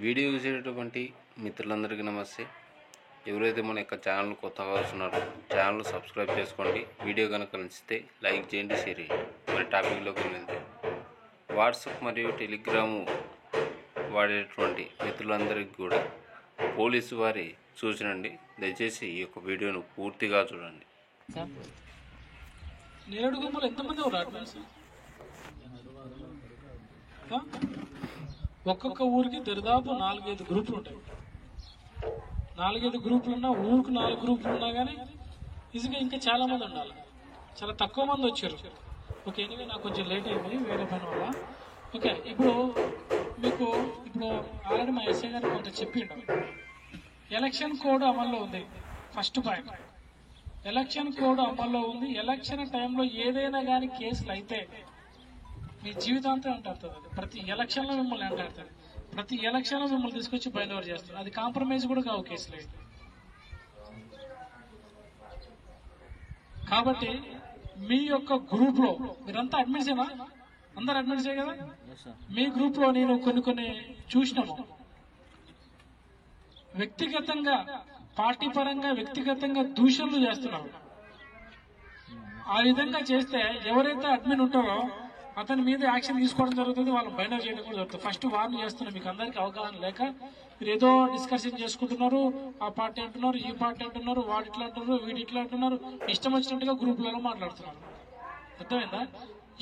Video చూసేటటువంటి మిత్రులందరికీ నమస్తే. ఎవరైతే మన యొక్క ఛానల్ కొత్తగా వస్తున్నారో ఛానల్ సబ్స్క్రైబ్ చేసుకోండి. వీడియో కనుక నచ్చితే లైక్ చేయండి, షేర్ చేయండి. మరి టాపిక్లోకి వెళ్తే వాట్సాప్ మరియు టెలిగ్రాము వాడేటువంటి మిత్రులందరికీ కూడా పోలీసు వారి సూచన అండి. దయచేసి ఈ యొక్క వీడియోను పూర్తిగా చూడండి. నేరేడు గుమ్మలు ఎంతమంది ఉన్నారు? ఒక్కొక్క ఊరికి దరిదాపు 4-5 గ్రూపులు ఉంటాయి. 4-5 గ్రూపులు ఉన్నా, ఊరికి 4 గ్రూపులు ఉన్నా కానీ ఈజీగా ఇంకా చాలా మంది ఉండాలి. చాలా తక్కువ మంది వచ్చారు. ఓకే, ఎనివే నాకు కొంచెం లేట్ అయిపోయి వేరే పని వల్ల. ఓకే, ఇప్పుడు ఆల్రెడీ మా ఎస్ఐ గారు కొంత చెప్పిండు. ఎలక్షన్ కోడ్ అమల్లో ఉంది. ఫస్ట్ పాయింట్, ఎలక్షన్ కోడ్ అమల్లో ఉంది. ఎలక్షన్ టైంలో ఏదైనా కానీ కేసులు అయితే మీ జీవితాంతం అంటాడుతుంది. అది ప్రతి ఎలక్షన్లో మిమ్మల్ని అంటాడుతుంది. ప్రతి ఎలక్షన్లో మిమ్మల్ని తీసుకొచ్చి బైండ్ ఓవర్ చేస్తారు. అది కాంప్రమైజ్ కూడా కావు కేసులు. కాబట్టి మీ యొక్క గ్రూప్ లో మీరంతా అడ్మిట్సేనా? అందరు అడ్మిట్సే కదా? మీ గ్రూప్ లో నేను కొన్ని చూసినాము. వ్యక్తిగతంగా, పార్టీ పరంగా వ్యక్తిగతంగా దూషణలు చేస్తున్నారు. ఆ విధంగా చేస్తే ఎవరైతే అడ్మిన్ ఉంటారో అతని మీద యాక్షన్ తీసుకోవడం జరుగుతుంది. వాళ్ళు బైండ్ చేయడం కూడా జరుగుతుంది. ఫస్ట్ వార్న్ చేస్తున్నారు. మీకు అందరికీ అవగాహన లేక మీరు ఏదో డిస్కషన్ చేసుకుంటున్నారు. ఆ పార్టీ అంటున్నారు, ఈ పార్టీ అంటున్నారు, వాడు ఇట్లా అంటున్నారు, వీడు ఇట్లా అంటున్నారు, ఇష్టం వచ్చినట్టుగా గ్రూపులలో మాట్లాడుతున్నారు. అర్థమైందా?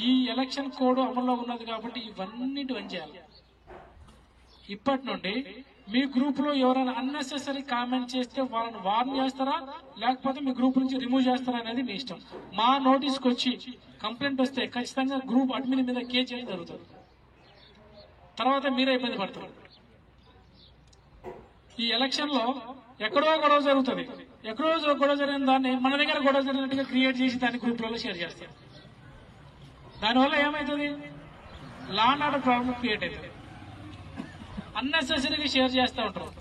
ఈ ఎలక్షన్ కోడ్ అమల్లో ఉన్నది కాబట్టి ఇవన్నిటి బంద్ చేయాలి. ఇప్పటి నుండి మీ గ్రూప్ లో ఎవరైనా అన్నెసెసరీ కామెంట్ చేస్తే వాళ్ళని వార్న్ చేస్తారా, లేకపోతే మీ గ్రూప్ నుంచి రిమూవ్ చేస్తారా అనేది మీ ఇష్టం. మా నోటీస్కి వచ్చి కంప్లైంట్ వస్తే ఖచ్చితంగా గ్రూప్ అడ్మిన్ మీద కేసు చేయడం జరుగుతుంది. తర్వాత మీరే ఇబ్బంది పడతారు. ఈ ఎలక్షన్ లో ఎక్కడో గొడవ జరుగుతుంది. ఎక్కడో గొడవ జరిగిన దాన్ని మన దగ్గర గొడవ జరిగినట్టుగా క్రియేట్ చేసి దాన్ని గ్రూప్లలో షేర్ చేస్తారు. దానివల్ల ఏమవుతుంది? Law and order problem create అవుతుంది. అన్నెసెసరీగా షేర్ చేస్తూ ఉంటారు,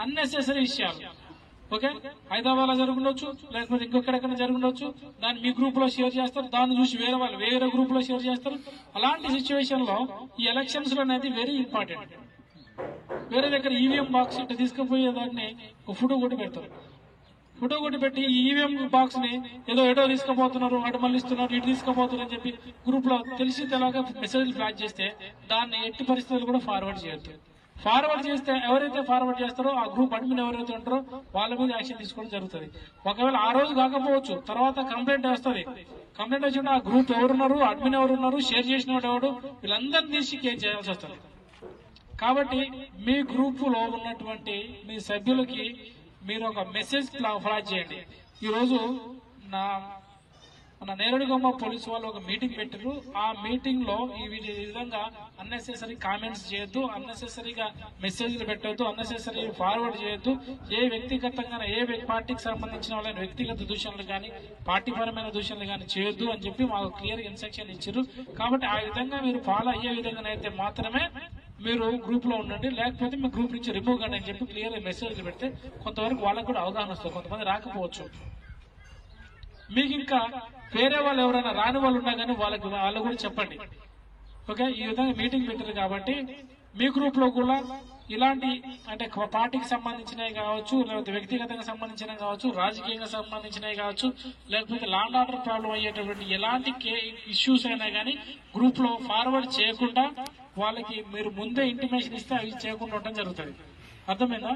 అన్నెసెసరీ విషయాలు. ఓకే, హైదరాబాద్ లో జరుగుండొచ్చు, లేకపోతే ఇంకొకడెక్కడ జరుగుండొచ్చు. దాన్ని మీ గ్రూప్ లో షేర్ చేస్తారు. దాన్ని చూసి వేరే వాళ్ళు వేరే గ్రూప్ లో షేర్ చేస్తారు. అలాంటి సిచ్యువేషన్ లో ఈ ఎలక్షన్స్ లో అనేది వెరీ ఇంపార్టెంట్. వేరే దగ్గర ఈవీఎం బాక్స్ ఇట్లా తీసుకుపోయే దాన్ని ఒక ఫోటో కొట్టి పెడతారు. ఫోటో కొట్టి పెట్టి ఈ ఈవీఎం బాక్స్ ని ఏదో తీసుకుపోతున్నారు, అటు మళ్ళిస్తున్నారు, ఇటు తీసుకుపోతున్నారు అని చెప్పి గ్రూప్ లో తెలిసి తెలాగా మెసేజ్లు ఫ్లాష్ చేస్తే దాన్ని ఎట్టి పరిస్థితులు కూడా ఫార్వర్డ్ చేయొద్దు. ఫార్వర్డ్ చేస్తే ఎవరైతే ఫార్వర్డ్ చేస్తారో ఆ గ్రూప్ అడ్మిన్ ఎవరైతే ఉంటారో వాళ్ళ మీద యాక్షన్ తీసుకోవడం జరుగుతుంది. ఒకవేళ ఆ రోజు కాకపోవచ్చు, తర్వాత కంప్లైంట్ వస్తుంది. కంప్లైంట్ వచ్చినప్పుడు ఆ గ్రూప్ ఎవరున్నారు, అడ్మిన్ ఎవరున్నారు, షేర్ చేసిన ఎవడు, వీళ్ళందరినీ తీసి కేసు చేయాల్సి వస్తుంది. కాబట్టి మీ గ్రూప్ లో ఉన్నటువంటి మీ సభ్యులకి మీరు ఒక మెసేజ్ ఫ్లాష్ చేయండి. ఈ రోజు మన నేరేడుగొమ్మ పోలీసు వాళ్ళు ఒక మీటింగ్ పెట్టారు. ఆ మీటింగ్ లో ఈ విధంగా అన్నెసెసరీ కామెంట్స్ చేయొద్దు, అన్నెసెసరీగా మెసేజ్లు పెట్టొద్దు, అన్నెసెసరీ ఫార్వర్డ్ చేయొద్దు. ఏ వ్యక్తిగతంగా ఏ పార్టీకి సంబంధించిన వాళ్ళని వ్యక్తిగత దూషణలు కానీ పార్టీ పరమైన దూషణలు కానీ చేయొద్దు అని చెప్పి మాకు క్లియర్ ఇన్స్ట్రక్షన్ ఇచ్చారు. కాబట్టి ఆ విధంగా మీరు ఫాలో అయ్యే విధంగానైతే మాత్రమే మీరు గ్రూప్ లో ఉండండి, లేకపోతే మీ గ్రూప్ నుంచి రిమూవ్ కండి అని చెప్పి క్లియర్ మెసేజ్లు పెడితే కొంతవరకు వాళ్ళకు కూడా అవగాహన వస్తుంది. కొంతమంది రాకపోవచ్చు. మీకు ఇంకా వేరే వాళ్ళు ఎవరైనా రాని వాళ్ళు ఉన్నా కానీ వాళ్ళు కూడా చెప్పండి. ఓకే, ఈ విధంగా మీటింగ్ పెట్టారు కాబట్టి మీ గ్రూప్ లో కూడా ఇలాంటి అంటే పార్టీకి సంబంధించినవి కావచ్చు, లేకపోతే వ్యక్తిగతంగా సంబంధించినవి కావచ్చు, రాజకీయంగా సంబంధించినవి కావచ్చు, లేకపోతే లా అండ్ ఆర్డర్ ప్రాబ్లం అయ్యేటటువంటి ఎలాంటి ఇష్యూస్ అయినా కానీ గ్రూప్ లో ఫార్వర్డ్ చేయకుండా వాళ్ళకి మీరు ముందే ఇంటిమేషన్ ఇస్తే అవి చేయకుండా ఉండటం జరుగుతుంది. అర్థమైందా?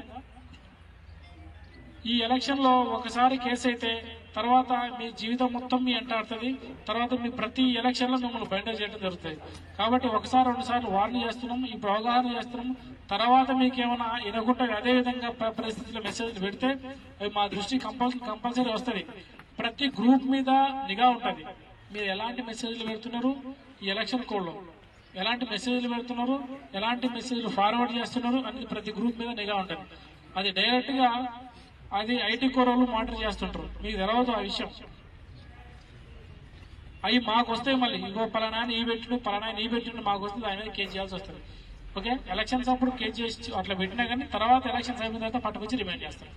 ఈ ఎలక్షన్ లో ఒకసారి కేసు అయితే తర్వాత మీ జీవితం మొత్తం మీ అంటాడుతుంది. తర్వాత మీ ప్రతి ఎలక్షన్ లో మిమ్మల్ని బయట చేయడం జరుగుతుంది. కాబట్టి ఒకసారి 2 సార్లు వార్న్ చేస్తున్నాం, ఇప్పుడు అవగాహన చేస్తున్నాం. తర్వాత మీకు ఏమైనా వినకుండా అదే విధంగా పరిస్థితుల్లో మెసేజ్ పెడితే అవి మా దృష్టి కంపల్సరీ వస్తుంది. ప్రతి గ్రూప్ మీద నిఘా ఉంటుంది. మీరు ఎలాంటి మెసేజ్లు పెడుతున్నారు, ఈ ఎలక్షన్ కోడ్ లో ఎలాంటి మెసేజ్లు పెడుతున్నారు, ఎలాంటి మెసేజ్లు ఫార్వర్డ్ చేస్తున్నారు అనేది ప్రతి గ్రూప్ మీద నిఘా ఉంటుంది. అది డైరెక్ట్ గా అది ఐటీ కోర్ వాళ్ళు మానిటర్ చేస్తుంటారు. మీకు తెలవదు ఆ విషయం. అవి మాకు వస్తాయి. మళ్ళీ ఇంకో పలానా ఈ పెట్టిండు, పలానా ఈ పెట్టిండు, మాకు వస్తుంది. ఆయన కేసు చేయాల్సి వస్తుంది. ఓకే, ఎలక్షన్స్ అప్పుడు కేసు చేసి అట్లా పెట్టినా కానీ తర్వాత ఎలక్షన్స్ అయిపోయిన తర్వాత పట్టుకొచ్చి రిమైండ్ చేస్తారు.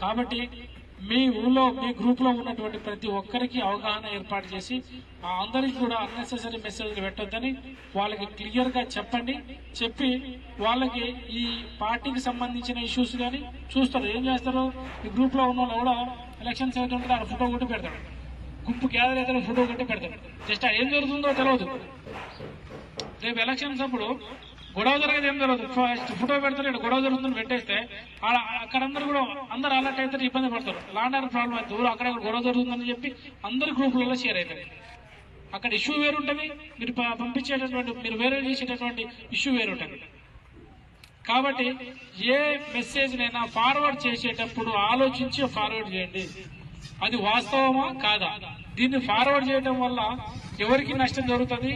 కాబట్టి మీ ఊళ్ళో మీ గ్రూప్ లో ఉన్నటువంటి ప్రతి ఒక్కరికి అవగాహన ఏర్పాటు చేసి ఆ అందరికి కూడా అన్నెసెసరీ మెసేజ్లు పెట్టొద్దని వాళ్ళకి క్లియర్ గా చెప్పండి. చెప్పి వాళ్ళకి ఈ పార్టీకి సంబంధించిన ఇష్యూస్ కానీ చూస్తారు. ఏం చేస్తారు, ఈ గ్రూప్ లో ఉన్న వాళ్ళు కూడా ఎలక్షన్స్ అయితే ఉంటే ఆ ఫోటో కొట్టి పెడతాడు, గుంపు గ్యాదర్ అయితే ఫోటో కొట్టి పెడతాడు. జస్ట్ ఏం జరుగుతుందో తెలియదు. రేపు ఎలక్షన్స్ అప్పుడు గొడవ జరిగేది ఏం జరగదు. ఫోటో పెడతారు, ఇక్కడ గొడవ జరుగుతుందని పెట్టేస్తే అక్కడందరూ కూడా అందరు అలర్ట్ అయితే ఇబ్బంది పడతారు. లాండ్ ఆర్డర్ ప్రాబ్లం అయితే ఊరు అక్కడ గొడవ జరుగుతుందని చెప్పి అందరు గ్రూపులలో షేర్ అవుతుంది. అక్కడ ఇష్యూ వేరుంటది, మీరు పంపించేటటువంటి మీరు వేరే చేసేటటువంటి ఇష్యూ వేరుంటది. కాబట్టి ఏ మెసేజ్ నైనా ఫార్వర్డ్ చేసేటప్పుడు ఆలోచించి ఫార్వర్డ్ చేయండి. అది వాస్తవమా కాదా, దీన్ని ఫార్వర్డ్ చేయడం వల్ల ఎవరికి నష్టం జరుగుతుంది,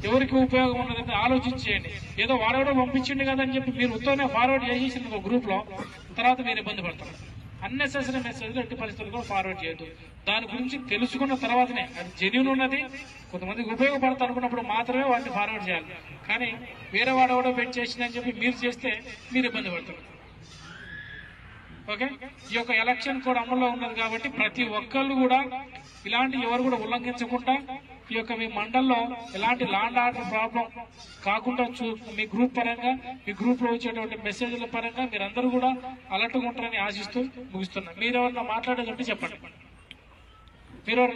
ఎవరికి ఉపయోగం ఉన్నదని ఆలోచించేయండి. ఏదో వాడేవడో పంపించింది కదా అని చెప్పి మీరు ఉత్తనే ఫార్వర్డ్ చేసేసింది ఒక గ్రూప్ లో, తర్వాత మీరు ఇబ్బంది పడతారు. అన్నెసెసరీ మెసేజ్ ఎట్టి పరిస్థితుల్లో ఫార్వర్డ్ చేయొద్దు. దాని గురించి తెలుసుకున్న తర్వాతనే అది జెన్యూన్ ఉన్నది కొంతమందికి ఉపయోగపడతా అనుకున్నప్పుడు మాత్రమే వాటిని ఫార్వర్డ్ చేయాలి. కానీ వేరే వాడెవడో పెట్టి చేసిందని చెప్పి మీరు చేస్తే మీరు ఇబ్బంది పడతారు. ఓకే, ఈ యొక్క ఎలక్షన్ కూడా అమల్లో ఉన్నది కాబట్టి ప్రతి ఒక్కళ్ళు కూడా ఇలాంటి ఎవరు కూడా ఉల్లంఘించకుండా ఈ యొక్క మీ మండల్లో ఎలాంటి లాండ్ ఆర్డర్ ప్రాబ్లం కాకుండా మీ గ్రూప్ పరంగా మీ గ్రూప్ లో వచ్చేటువంటి మెసేజ్ల పరంగా మీరందరూ కూడా అలర్ట్గా ఉంటారని ఆశిస్తూ ముగిస్తున్నా. మీరు ఎవరన్నా మాట్లాడేదంటే చెప్పండి. మీరు